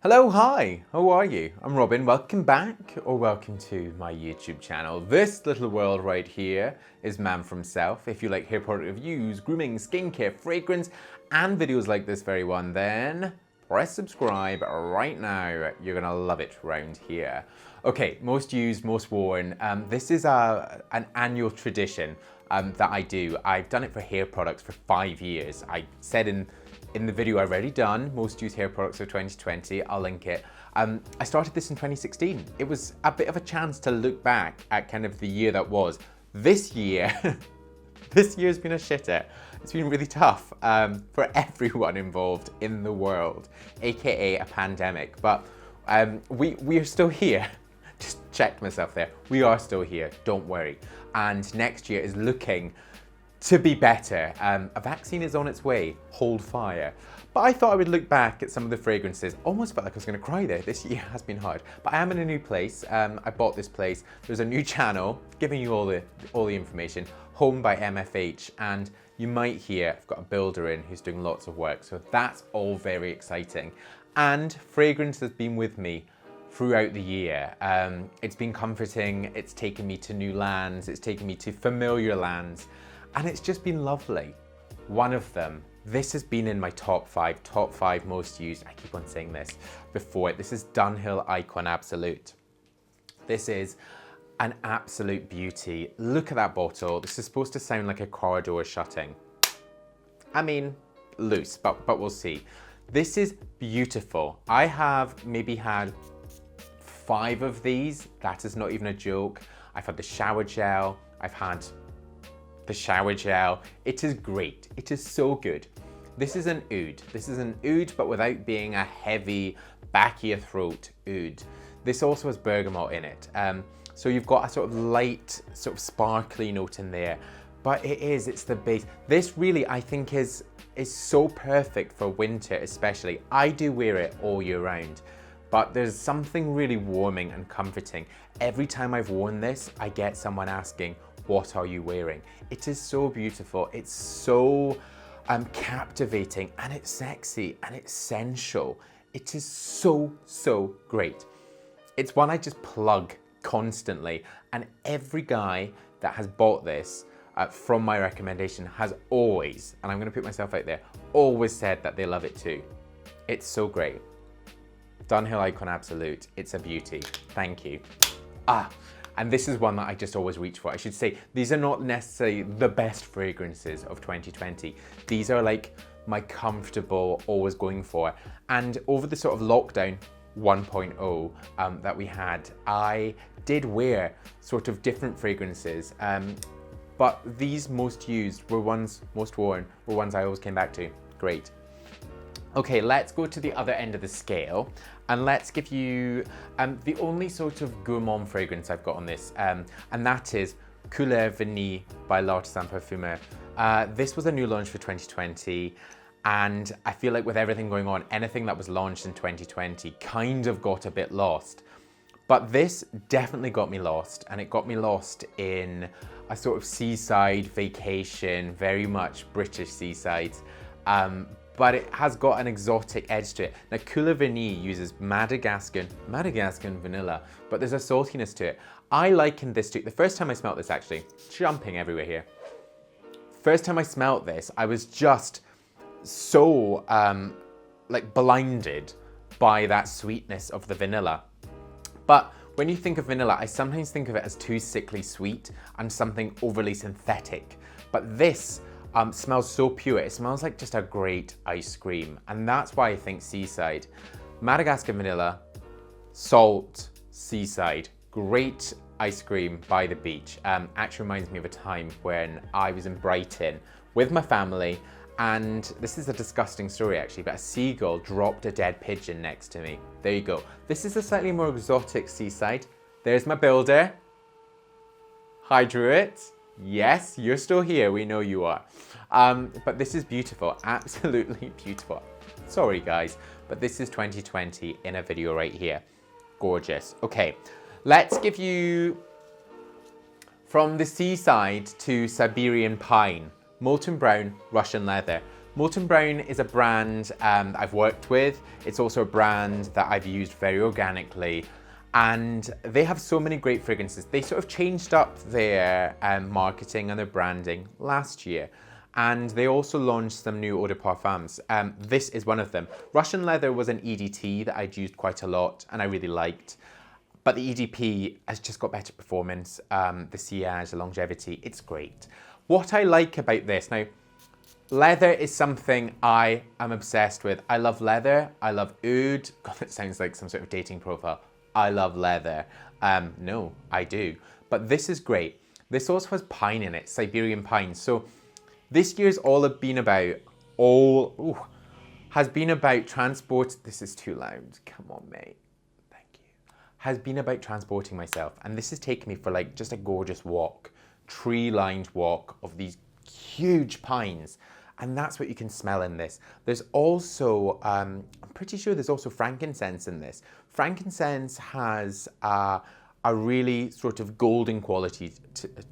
Hello, hi, how are you? I'm Robin, welcome back or welcome to my YouTube channel. This little world right here is Man From Self. If you like hair product reviews, grooming, skincare, fragrance, and videos like this very one, then press subscribe right now. You're gonna love it round here. Okay, most used, most worn. This is an annual tradition that I do. I've done it for hair products for 5 years. I said in the video I've already done, most used hair products of 2020, I'll link it. I started this in 2016. It was a bit of a chance to look back at kind of the year that was. This year, this year's been a shitter. It's been really tough for everyone involved in the world, AKA a pandemic. But we are still here. Just checked myself there. We are still here, don't worry. And next year is looking to be better. A vaccine is on its way, hold fire. But I thought I would look back at some of the fragrances. Almost felt like I was gonna cry there. This year has been hard. But I am in a new place. I bought this place. There's a new channel giving you all the information, Home by MFH. And you might hear, I've got a builder in who's doing lots of work. So that's all very exciting. And fragrance has been with me throughout the year. It's been comforting. It's taken me to new lands. It's taken me to familiar lands. And it's just been lovely. One of them, this has been in my top five most used. I keep on saying this before it. This is Dunhill Icon Absolute. This is an absolute beauty. Look at that bottle. This is supposed to sound like a car door shutting. I mean, loose, but we'll see. This is beautiful. I have maybe had 5 of these. That is not even a joke. I've had the shower gel. I've had the shower gel. It is great. It is so good. This is an oud. This is an oud, but without being a heavy back of your throat oud. This also has bergamot in it. So you've got a sort of light, sort of sparkly note in there, but it's the base. This really, I think, is so perfect for winter, especially. I do wear it all year round, but there's something really warming and comforting. Every time I've worn this, I get someone asking, what are you wearing? It is so beautiful. It's so captivating, and it's sexy, and it's sensual. It is so, so great. It's one I just plug constantly, and every guy that has bought this from my recommendation has always, and I'm gonna put myself out there, always said that they love it too. It's so great. Dunhill Icon Absolute, it's a beauty. Thank you. And this is one that I just always reach for. I should say, these are not necessarily the best fragrances of 2020. These are like my comfortable, always going for. And over the sort of lockdown 1.0 that we had, I did wear sort of different fragrances. But these most used were ones, most worn, were ones I always came back to. Great. Okay, let's go to the other end of the scale and let's give you the only sort of gourmand fragrance I've got on this, and that is Couleur Vanille by L'Artisan Parfumeur. This was a new launch for 2020, and I feel like with everything going on, anything that was launched in 2020 kind of got a bit lost. But this definitely got me lost, and it got me lost in a sort of seaside vacation, very much British seasides. But it has got an exotic edge to it. Now, Couleur Vanille uses Madagascan vanilla, but there's a saltiness to it. I likened this to, the first time I smelled this actually, jumping everywhere here. First time I smelled this, I was just so like blinded by that sweetness of the vanilla. But when you think of vanilla, I sometimes think of it as too sickly sweet and something overly synthetic. But this smells so pure. It smells like just a great ice cream. And that's why I think seaside. Madagascar vanilla, salt, seaside, great ice cream by the beach. Actually reminds me of a time when I was in Brighton with my family, and this is a disgusting story actually, but a seagull dropped a dead pigeon next to me. There you go. This is a slightly more exotic seaside. There's my builder. Hi, Druid. Yes, you're still here, we know you are. But this is beautiful, absolutely beautiful. Sorry guys, but this is 2020 in a video right here. Gorgeous. Okay, let's give you from the seaside to Siberian pine, molten brown, Russian leather. Molten Brown is a brand that I've worked with. It's also a brand that I've used very organically. And they have so many great fragrances. They sort of changed up their marketing and their branding last year. And they also launched some new eau de parfums. This is one of them. Russian Leather was an EDT that I'd used quite a lot and I really liked. But the EDP has just got better performance. The sillage, the longevity, it's great. What I like about this, now, leather is something I am obsessed with. I love leather, I love oud. God, that sounds like some sort of dating profile. I love leather. No, I do. But this is great. This also has pine in it, Siberian pine. So this year's has been about transport. This is too loud. Come on, mate. Thank you. Has been about transporting myself. And this has taken me for like just a gorgeous walk, tree-lined walk of these huge pines. And that's what you can smell in this. There's also, I'm pretty sure there's also frankincense in this. Frankincense has a really sort of golden quality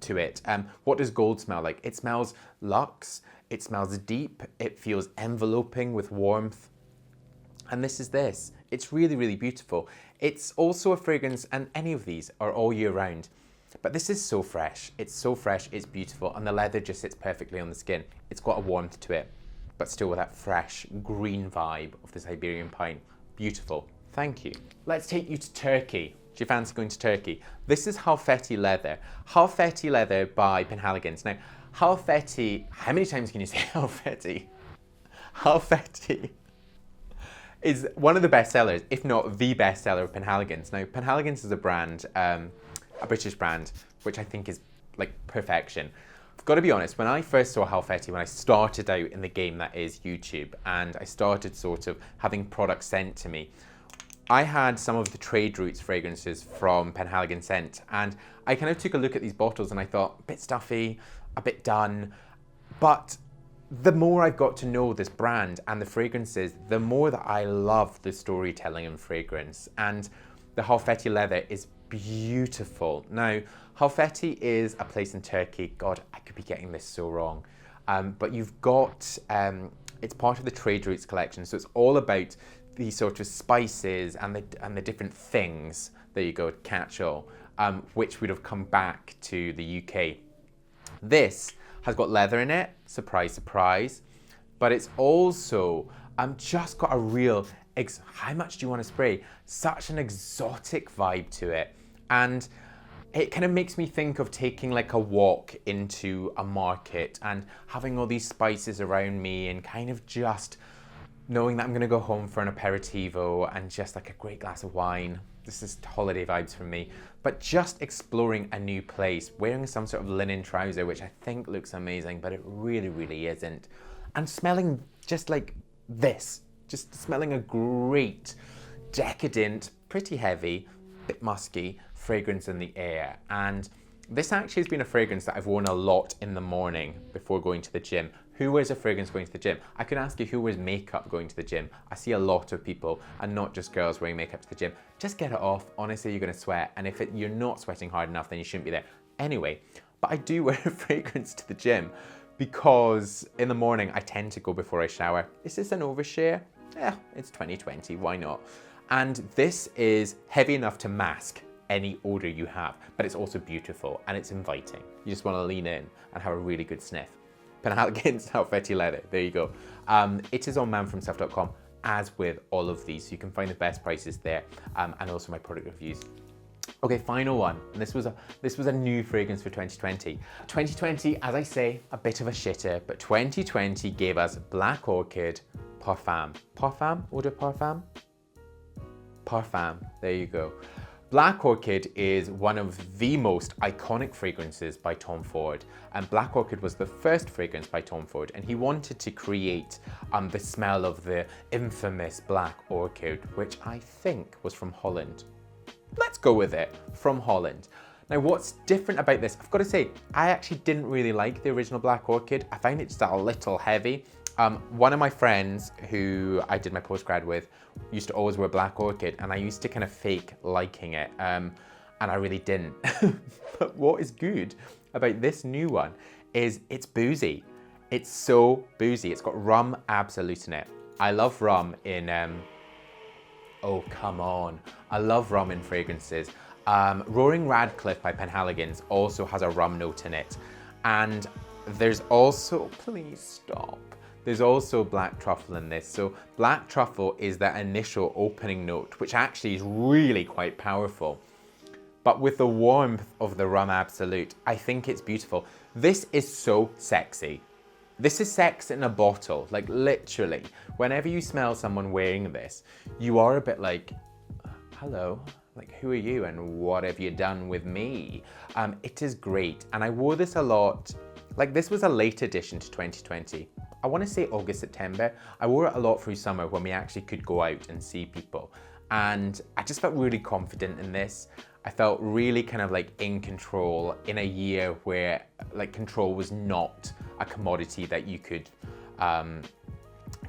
to it. What does gold smell like? It smells luxe, it smells deep, it feels enveloping with warmth. And this is this. It's really, really beautiful. It's also a fragrance, and any of these are all year round. But this is so fresh. It's so fresh, it's beautiful, and the leather just sits perfectly on the skin. It's got a warmth to it, but still with that fresh green vibe of the Siberian pine. Beautiful. Thank you. Let's take you to Turkey. Do you fancy going to Turkey? This is Halfeti Leather. Halfeti Leather by Penhaligon's. Now, Halfeti, how many times can you say Halfeti? Halfeti is one of the best sellers, if not the best seller of Penhaligon's. Now, Penhaligon's is a brand, a British brand, which I think is like perfection. I've got to be honest, when I first saw Halfeti, when I started out in the game that is YouTube, and I started sort of having products sent to me, I had some of the trade routes fragrances from Penhaligon Scent, and I kind of took a look at these bottles and I thought, a bit stuffy, a bit done, but the more I've got to know this brand and the fragrances, the more that I love the storytelling in fragrance. And the Halfeti Leather is beautiful. Now, Halfeti is a place in Turkey. God, I could be getting this so wrong. But you've got, it's part of the Trade Routes collection. So it's all about these sort of spices and the different things, there you go, catch-all, which would have come back to the UK. This has got leather in it, surprise, surprise, but it's also just got a real, how much do you want to spray? Such an exotic vibe to it. And it kind of makes me think of taking like a walk into a market and having all these spices around me and kind of just knowing that I'm going to go home for an aperitivo and just like a great glass of wine. This is holiday vibes from me. But just exploring a new place, wearing some sort of linen trouser, which I think looks amazing, but it really, really isn't. And smelling just like this, just smelling a great, decadent, pretty heavy, bit musky fragrance in the air. And this actually has been a fragrance that I've worn a lot in the morning before going to the gym. Who wears a fragrance going to the gym? I could ask you who wears makeup going to the gym. I see a lot of people, and not just girls, wearing makeup to the gym. Just get it off. Honestly, you're going to sweat. And if you're not sweating hard enough, then you shouldn't be there. Anyway, but I do wear a fragrance to the gym because in the morning, I tend to go before I shower. Is this an overshare? Yeah, it's 2020. Why not? And this is heavy enough to mask any odor you have, but it's also beautiful and it's inviting. You just want to lean in and have a really good sniff. Penhaligon's Halfeti Leather, there you go. It is on manfromself.com, as with all of these, so you can find the best prices there, and also my product reviews. Okay, final one, and this was a new fragrance for 2020. 2020, as I say, a bit of a shitter, but 2020 gave us Black Orchid Parfum. Parfum? Eau de Parfum? Parfum, there you go. Black Orchid is one of the most iconic fragrances by Tom Ford. And Black Orchid was the first fragrance by Tom Ford, and he wanted to create the smell of the infamous Black Orchid, which I think was from Holland. Let's go with it, from Holland. Now, what's different about this? I've got to say, I actually didn't really like the original Black Orchid. I find it just a little heavy. One of my friends who I did my postgrad with used to always wear Black Orchid, and I used to kind of fake liking it, and I really didn't. But what is good about this new one is it's boozy. It's so boozy. It's got rum absolute in it. I love rum in, oh, come on. I love rum in fragrances. Roaring Radcliffe by Penhaligon's also has a rum note in it. And there's also, please stop. There's also black truffle in this. So black truffle is that initial opening note, which actually is really quite powerful. But with the warmth of the rum absolute, I think it's beautiful. This is so sexy. This is sex in a bottle, like literally. Whenever you smell someone wearing this, you are a bit like, hello, like who are you and what have you done with me? It is great. And I wore this a lot. Like this was a late addition to 2020. I want to say August, September. I wore it a lot through summer when we actually could go out and see people. And I just felt really confident in this. I felt really kind of like in control in a year where like control was not a commodity that you could kind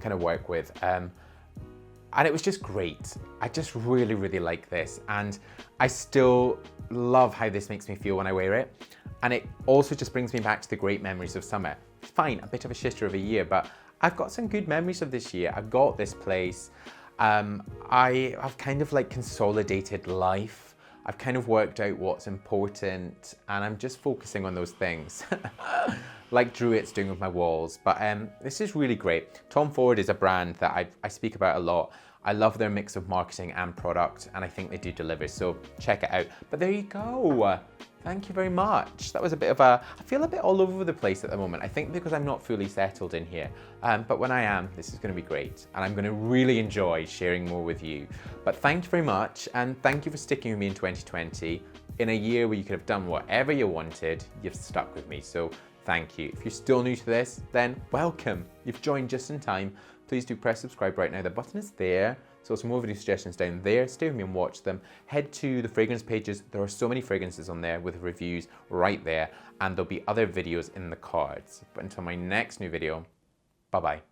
of work with. And it was just great. I just really, really like this. And I still love how this makes me feel when I wear it. And it also just brings me back to the great memories of summer. Fine, a bit of a shitter of a year, but I've got some good memories of this year. I've got this place. I've kind of like consolidated life. I've kind of worked out what's important and I'm just focusing on those things. Like Druid's doing with my walls. But this is really great. Tom Ford is a brand that I speak about a lot. I love their mix of marketing and product and I think they do deliver, so check it out. But there you go. Thank you very much. That was a bit of I feel a bit all over the place at the moment. I think because I'm not fully settled in here. But when I am, this is going to be great. And I'm going to really enjoy sharing more with you. But thank you very much. And thank you for sticking with me in 2020. In a year where you could have done whatever you wanted, you've stuck with me. So thank you. If you're still new to this, then welcome. You've joined just in time. Please do press subscribe right now. The button is there. So some more video suggestions down there. Stay with me and watch them. Head to the fragrance pages. There are so many fragrances on there with reviews right there. And there'll be other videos in the cards. But until my next new video, bye-bye.